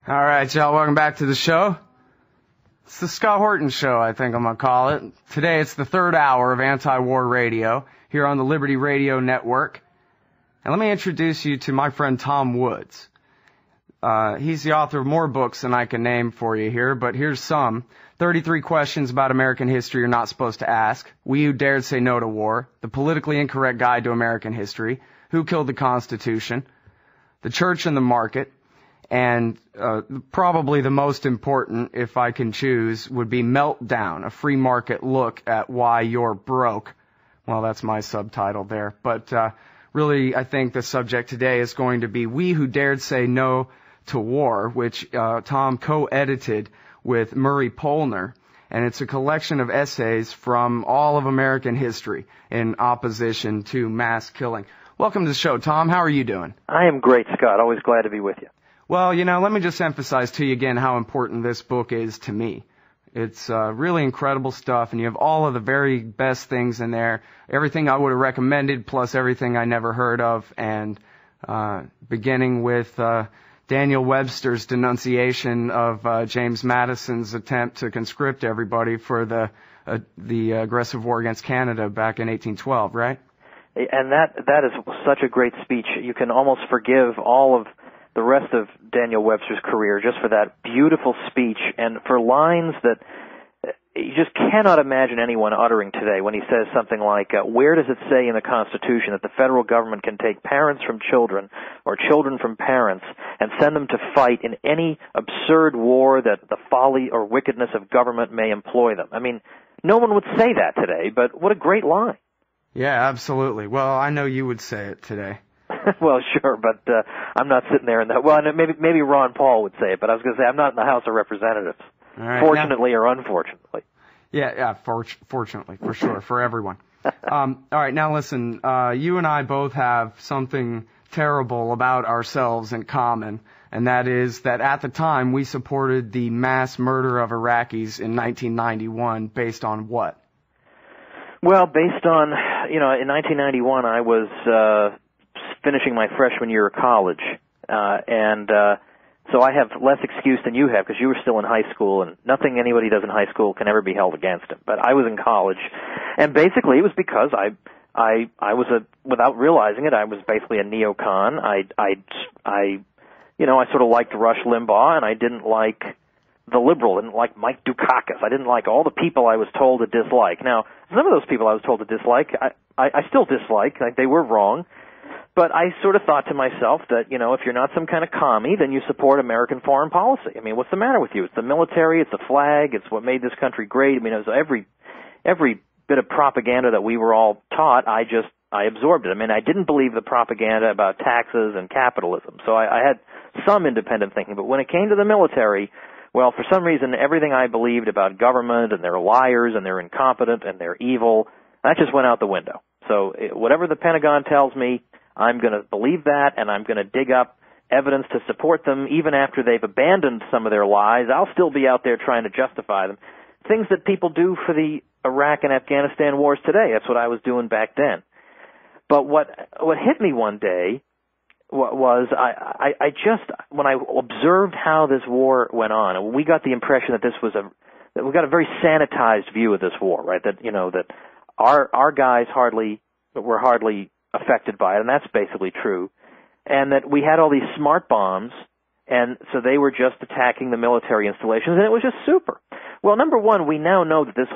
All right, y'all, welcome back to the show. It's the Scott Horton Show, I think I'm going to call it. Today it's the third hour of Antiwar Radio here on the Liberty Radio Network. And let me introduce you to my friend Tom Woods. He's the author of more books than I can name for you here, but here's some. 33 questions about American history you're not supposed to ask. We Who Dared Say No to War. The Politically Incorrect Guide to American History. Who Killed the Constitution. The Church and the Market. And probably the most important, if I can choose, would be Meltdown, a free market look at why you're broke. Well, that's my subtitle there. But really, I think the subject today is going to be We Who Dared Say No to War, which Tom co-edited with Murray Polner. And it's a collection of essays from all of American history in opposition to mass killing. Welcome to the show, Tom. How are you doing? I am great, Scott. Always glad to be with you. Well, let me just emphasize to you again how important this book is to me. It's really incredible stuff, and you have all of the very best things in there, everything I would have recommended, plus everything I never heard of, and beginning with Daniel Webster's denunciation of James Madison's attempt to conscript everybody for the aggressive war against Canada back in 1812, right? And that is such a great speech. You can almost forgive all of the rest of Daniel Webster's career just for that beautiful speech and for lines that you just cannot imagine anyone uttering today when he says something like, where does it say in the Constitution that the federal government can take parents from children or children from parents and send them to fight in any absurd war that the folly or wickedness of government may employ them? I mean, no one would say that today, but what a great line. Yeah, absolutely. Well, I know you would say it today. Well, sure, but I'm not sitting there in that. Well, maybe Ron Paul would say it, but I was going to say I'm not in the House of Representatives, right, fortunately or unfortunately. Yeah, fortunately, for sure, for everyone. All right, now listen, you and I both have something terrible about ourselves in common, and that is that at the time we supported the mass murder of Iraqis in 1991 based on what? Well, based on, in 1991 I was finishing my freshman year of college, and so I have less excuse than you have because you were still in high school, and nothing anybody does in high school can ever be held against him. But I was in college, and basically it was because I was without realizing it, I was basically a neocon. I sort of liked Rush Limbaugh, and I didn't like the liberal, I didn't like Mike Dukakis. I didn't like all the people I was told to dislike. Now, some of those people I was told to dislike, I still dislike. Like, they were wrong. But I sort of thought to myself that, if you're not some kind of commie, then you support American foreign policy. I mean, what's the matter with you? It's the military, it's the flag, it's what made this country great. I mean, it was every bit of propaganda that we were all taught, I absorbed it. I mean, I didn't believe the propaganda about taxes and capitalism. So I had some independent thinking. But when it came to the military, well, for some reason, everything I believed about government, and they're liars, and they're incompetent, and they're evil, that just went out the window. So whatever the Pentagon tells me, I'm going to believe that, and I'm going to dig up evidence to support them. Even after they've abandoned some of their lies, I'll still be out there trying to justify them. Things that people do for the Iraq and Afghanistan wars today. That's what I was doing back then. But what hit me one day was I just, when I observed how this war went on, and we got the impression that that we got a very sanitized view of this war, right? That, that our guys were hardly affected by it, and that's basically true, and that we had all these smart bombs, and so they were just attacking the military installations, and it was just super. Well, number one, we now know that that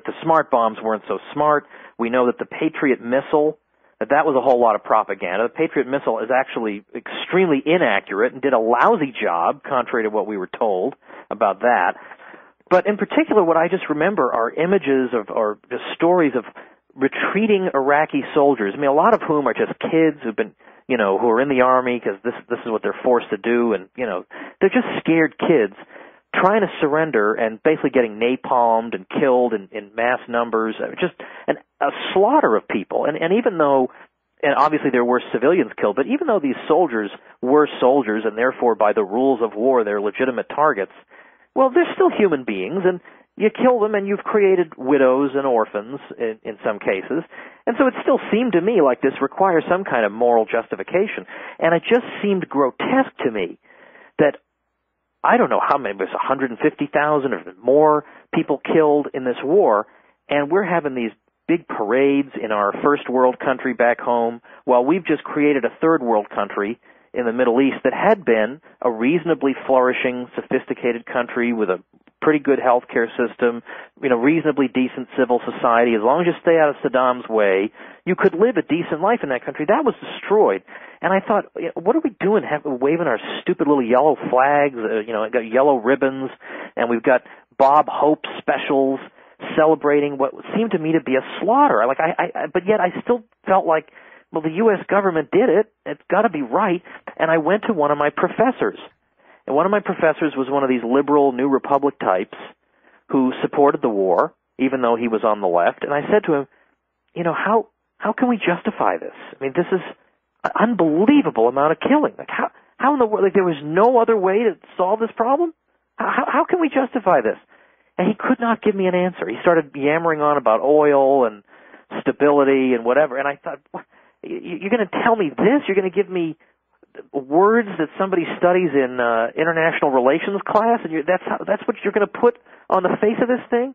the smart bombs weren't so smart. We know that the Patriot missile, that was a whole lot of propaganda. The Patriot missile is actually extremely inaccurate and did a lousy job, contrary to what we were told about that. But in particular, what I just remember are images or just stories of retreating Iraqi soldiers. I mean, a lot of whom are just kids who've been, who are in the army because this is what they're forced to do, and they're just scared kids trying to surrender and basically getting napalmed and killed in mass numbers. Just a slaughter of people. And even though, and obviously there were civilians killed, but even though these soldiers were soldiers and therefore by the rules of war they're legitimate targets, well, they're still human beings, and you kill them and you've created widows and orphans in some cases. And so it still seemed to me like this requires some kind of moral justification. And it just seemed grotesque to me that I don't know how many, it was 150,000 or more people killed in this war, and we're having these big parades in our first world country back home while we've just created a third world country in the Middle East that had been a reasonably flourishing, sophisticated country with a pretty good healthcare system, reasonably decent civil society. As long as you stay out of Saddam's way, you could live a decent life in that country. That was destroyed. And I thought, what are we doing, waving our stupid little yellow flags, got yellow ribbons, and we've got Bob Hope specials celebrating what seemed to me to be a slaughter. But yet I still felt like, well, the U.S. government did it. It's got to be right. And I went to one of my professors. And one of my professors was one of these liberal New Republic types who supported the war, even though he was on the left. And I said to him, how can we justify this? I mean, this is an unbelievable amount of killing. Like, how in the world, there was no other way to solve this problem? How can we justify this? And he could not give me an answer. He started yammering on about oil and stability and whatever. And I thought, you're going to tell me this? You're going to give me words that somebody studies in international relations class, and that's what you're going to put on the face of this thing?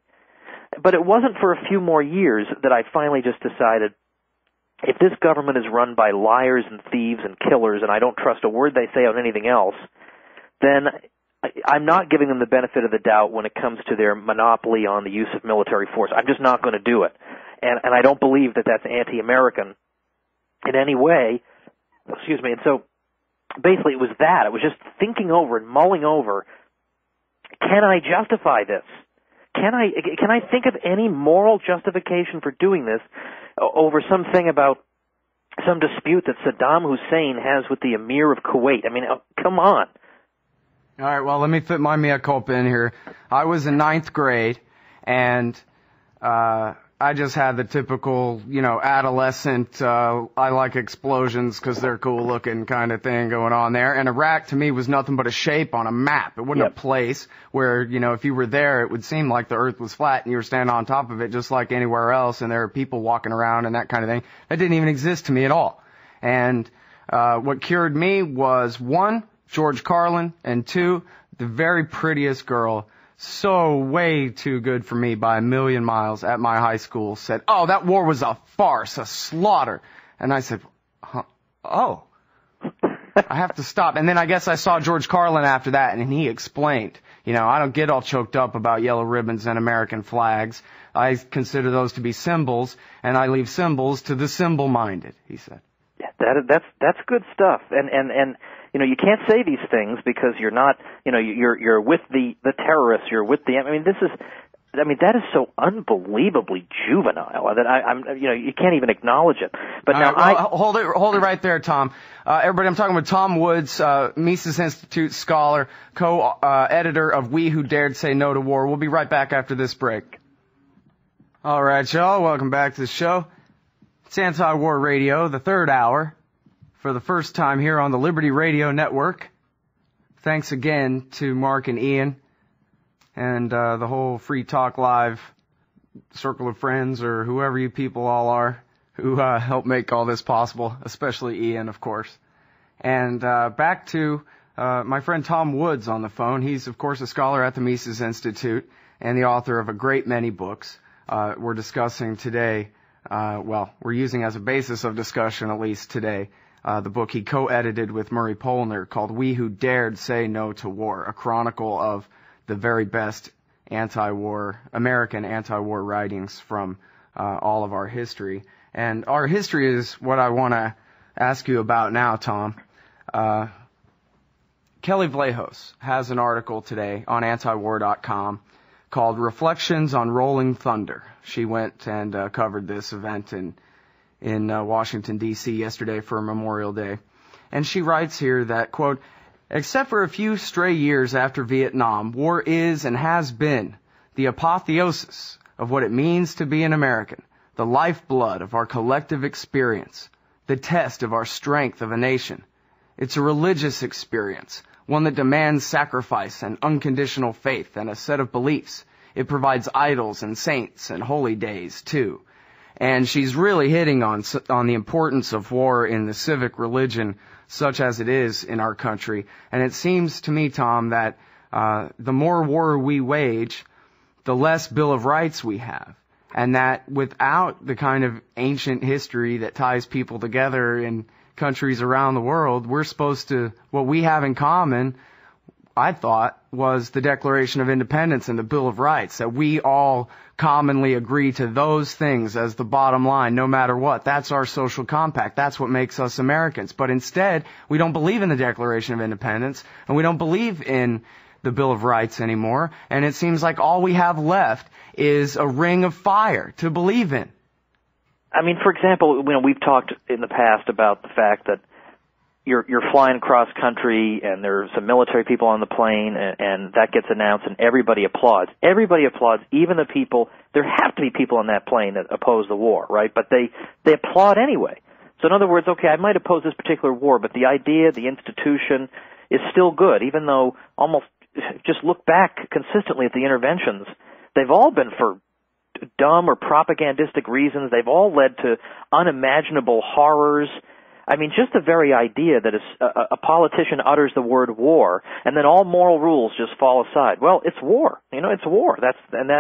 But it wasn't for a few more years that I finally just decided, if this government is run by liars and thieves and killers, and I don't trust a word they say on anything else, then I'm not giving them the benefit of the doubt when it comes to their monopoly on the use of military force. I'm just not going to do it. And I don't believe that that's anti-American in any way. Excuse me. And so basically it was that. It was just thinking over and mulling over, can I justify this? Can I think of any moral justification for doing this over something about some dispute that Saddam Hussein has with the Emir of Kuwait? I mean, come on. All right, well, let me fit my mea culpa in here. I was in 9th grade, and I just had the typical, adolescent, I like explosions because they're cool looking kind of thing going on there. And Iraq, to me, was nothing but a shape on a map. It wasn't a place where, if you were there, it would seem like the earth was flat and you were standing on top of it just like anywhere else, and there are people walking around and that kind of thing. That didn't even exist to me at all. And what cured me was, 1, George Carlin, and 2, the very prettiest girl, so way too good for me by a million miles, at my high school, said, "Oh, that war was a farce, a slaughter." And I said, "Oh, I have to stop." And then I guess I saw George Carlin after that, and he explained, I don't get all choked up about yellow ribbons and American flags. I consider those to be symbols, and I leave symbols to the symbol-minded, he said. Yeah, that's good stuff. And you can't say these things because you're not, you're with the terrorists, you're with the, that is so unbelievably juvenile that I'm you can't even acknowledge it. But now hold it right there, Tom. Everybody, I'm talking with Tom Woods, Mises Institute scholar, co-editor of We Who Dared Say No to War. We'll be right back after this break. All right, y'all, welcome back to the show. It's Antiwar Radio, the third hour, for the first time here on the Liberty Radio Network. Thanks again to Mark and Ian and the whole Free Talk Live circle of friends, or whoever you people all are, who help make all this possible, especially Ian, of course. And back to my friend Tom Woods on the phone. He's, of course, a scholar at the Mises Institute and the author of a great many books. We're discussing today, we're using as a basis of discussion, at least today, the book he co-edited with Murray Polner called We Who Dared Say No to War, a chronicle of the very best American anti-war writings from all of our history. And our history is what I want to ask you about now, Tom. Kelly Vlahos has an article today on antiwar.com called Reflections on Rolling Thunder. She went and covered this event in Washington, D.C. yesterday for Memorial Day. And she writes here that, quote, "Except for a few stray years after Vietnam, war is and has been the apotheosis of what it means to be an American, the lifeblood of our collective experience, the test of our strength of a nation. It's a religious experience, one that demands sacrifice and unconditional faith and a set of beliefs. it provides idols and saints and holy days too. And she's really hitting on the importance of war in the civic religion, such as it is in our country. And it seems to me, Tom, that the more war we wage, the less Bill of Rights we have. And that without the kind of ancient history that ties people together in countries around the world, what we have in common, I thought, was the Declaration of Independence and the Bill of Rights, that we all commonly agree to those things as the bottom line, no matter what. That's our social compact. That's what makes us Americans. But instead, we don't believe in the Declaration of Independence, and we don't believe in the Bill of Rights anymore, and it seems like all we have left is a ring of fire to believe in. I mean, for example, we've talked in the past about the fact that you're flying cross country and there's some military people on the plane and that gets announced and everybody applauds. Everybody applauds, even the people, there have to be people on that plane that oppose the war, right? But they applaud anyway. So in other words, okay, I might oppose this particular war, but the idea, the institution is still good, even though almost just look back consistently at the interventions. They've all been for dumb or propagandistic reasons. They've all led to unimaginable horrors. I mean, just the very idea that a politician utters the word war and then all moral rules just fall aside. Well, it's war. It's war. That's an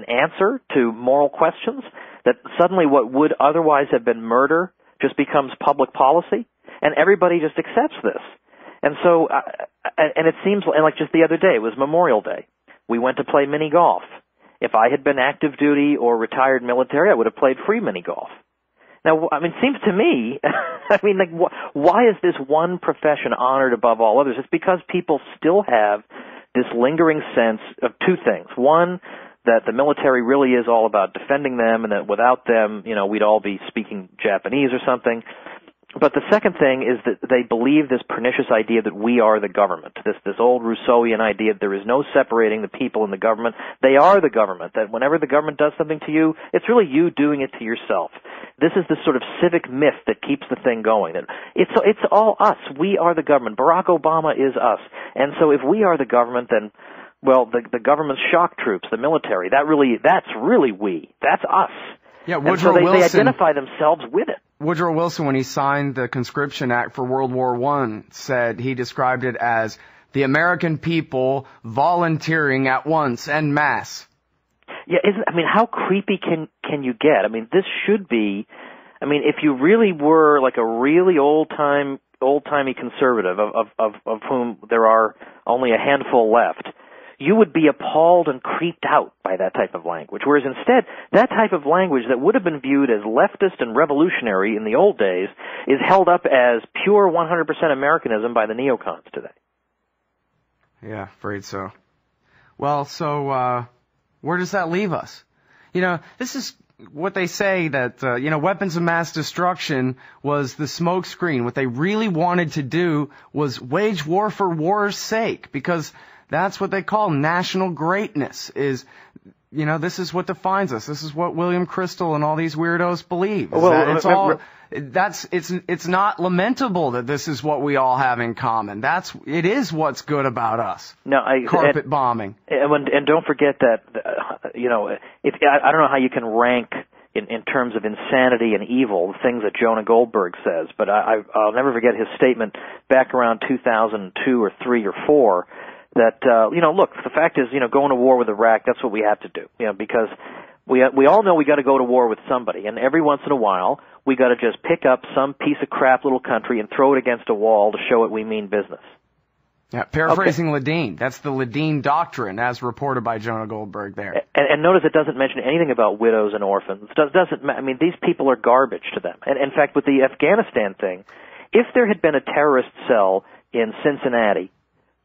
answer to moral questions, that suddenly what would otherwise have been murder just becomes public policy, and everybody just accepts this. And so, and it seems like just the other day, it was Memorial Day. We went to play mini golf. If I had been active duty or retired military, I would have played free mini golf. Now, I mean, it seems to me, why is this one profession honored above all others? It's because people still have this lingering sense of two things. One, that the military really is all about defending them, and that without them, we'd all be speaking Japanese or something. But the second thing is that they believe this pernicious idea that we are the government, this old Rousseauian idea that there is no separating the people and the government. They are the government, that whenever the government does something to you, it's really you doing it to yourself. This is the sort of civic myth that keeps the thing going. It's all us. We are the government. Barack Obama is us. And so if we are the government, then, well, the government's shock troops, the military, that's really we. That's us. Yeah, Woodrow Wilson, they identify themselves with it. Woodrow Wilson, when he signed the Conscription Act for World War I, he described it as the American people volunteering at once en masse. Yeah, how creepy can you get? I mean, this should be, if you really were like a really old-timey conservative of whom there are only a handful left, you would be appalled and creeped out by that type of language. Whereas instead, that type of language that would have been viewed as leftist and revolutionary in the old days is held up as pure 100% Americanism by the neocons today. Yeah, afraid so. Well, so where does that leave us? This is what they say, that, weapons of mass destruction was the smoke screen. What they really wanted to do was wage war for war's sake, because that's what they call national greatness, is, this is what defines us. This is what William Crystal and all these weirdos believe. Well, it's not lamentable that this is what we all have in common. It is what's good about us. Carpet bombing. And don't forget that, I don't know how you can rank in terms of insanity and evil the things that Jonah Goldberg says, but I'll never forget his statement back around 2002 or 3 or 4, that, look, the fact is, going to war with Iraq, that's what we have to do, because we all know we got to go to war with somebody, and every once in a while, we got to just pick up some piece of crap little country and throw it against a wall to show it we mean business. Yeah, paraphrasing Ledeen. That's the Ledeen doctrine, as reported by Jonah Goldberg there. And notice it doesn't mention anything about widows and orphans. These people are garbage to them. And in fact, with the Afghanistan thing, if there had been a terrorist cell in Cincinnati,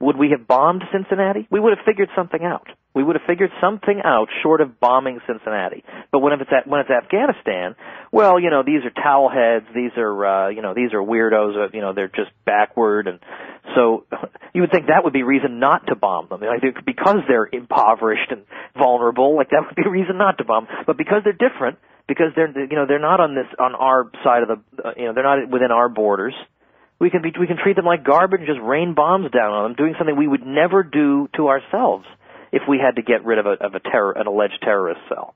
would we have bombed Cincinnati? We would have figured something out. We would have figured something out short of bombing Cincinnati. But when it's Afghanistan, well, these are towel heads, these are weirdos, they're just backward, and so you would think that would be reason not to bomb them. Because they're impoverished and vulnerable, that would be a reason not to bomb. But because they're different, because they're not on our side of they're not within our borders, we can treat them like garbage and just rain bombs down on them, doing something we would never do to ourselves if we had to get rid of an alleged terrorist cell.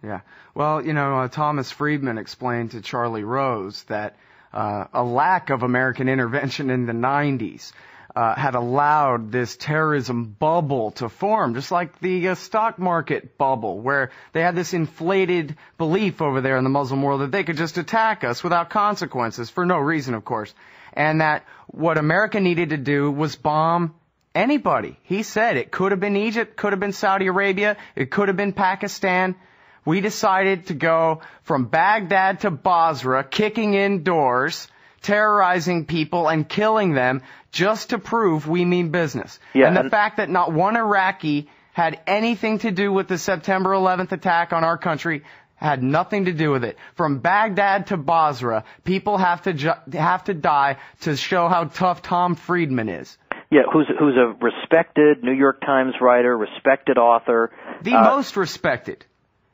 Yeah. Well, Thomas Friedman explained to Charlie Rose that a lack of American intervention in the 90s had allowed this terrorism bubble to form, just like the stock market bubble, where they had this inflated belief over there in the Muslim world that they could just attack us without consequences, for no reason, of course, and that what America needed to do was bomb anybody. He said it could have been Egypt, could have been Saudi Arabia, it could have been Pakistan. We decided to go from Baghdad to Basra, kicking in doors, terrorizing people and killing them just to prove we mean business. Yeah, and the fact that not one Iraqi had anything to do with the September 11th attack on our country had nothing to do with it. From Baghdad to Basra, people have to die to show how tough Tom Friedman is. Yeah, who's a respected New York Times writer, respected author. The most respected,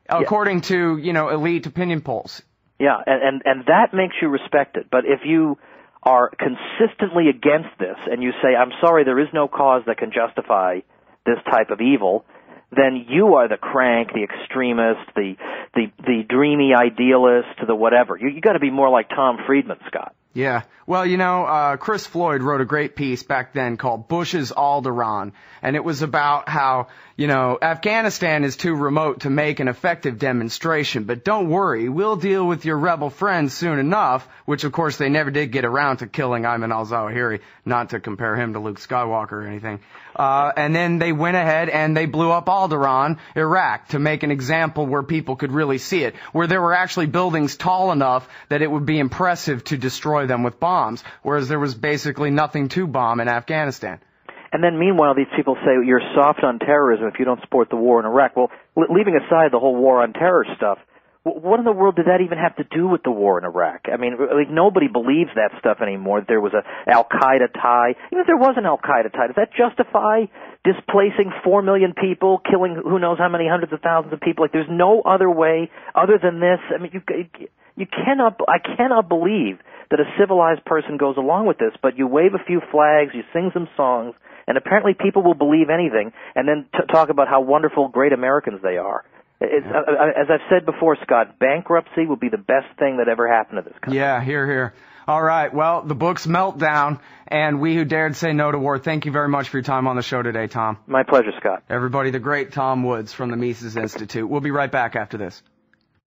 according to, elite opinion polls. Yeah, and that makes you respected. But if you are consistently against this and you say, I'm sorry, there is no cause that can justify this type of evil, then you are the crank, the extremist, the dreamy idealist, the whatever. You got to be more like Tom Friedman, Scott. Yeah. Well, Chris Floyd wrote a great piece back then called Bush's Alderaan, and it was about how, Afghanistan is too remote to make an effective demonstration, but don't worry, we'll deal with your rebel friends soon enough, which of course they never did get around to killing Ayman al-Zawahiri, not to compare him to Luke Skywalker or anything. And then they went ahead and they blew up Alderaan, Iraq, to make an example where people could really see it, where there were actually buildings tall enough that it would be impressive to destroy them with bombs, whereas there was basically nothing to bomb in Afghanistan. And then meanwhile, these people say you're soft on terrorism if you don't support the war in Iraq. Well, leaving aside the whole war on terror stuff, what in the world did that even have to do with the war in Iraq? I mean, nobody believes that stuff anymore. There was a Al-Qaeda tie. Even if there was an Al-Qaeda tie, does that justify displacing 4 million people, killing who knows how many hundreds of thousands of people? Like, there's no other way other than this. I mean, you cannot. I cannot believe that a civilized person goes along with this. But you wave a few flags, you sing some songs, and apparently people will believe anything, and then talk about how wonderful, great Americans they are. As I've said before, Scott, bankruptcy will be the best thing that ever happened to this country. Yeah, hear, hear. All right, well, the book's Meltdown, and We Who Dared Say No to War. Thank you very much for your time on the show today, Tom. My pleasure, Scott. Everybody, the great Tom Woods from the Mises Institute. We'll be right back after this.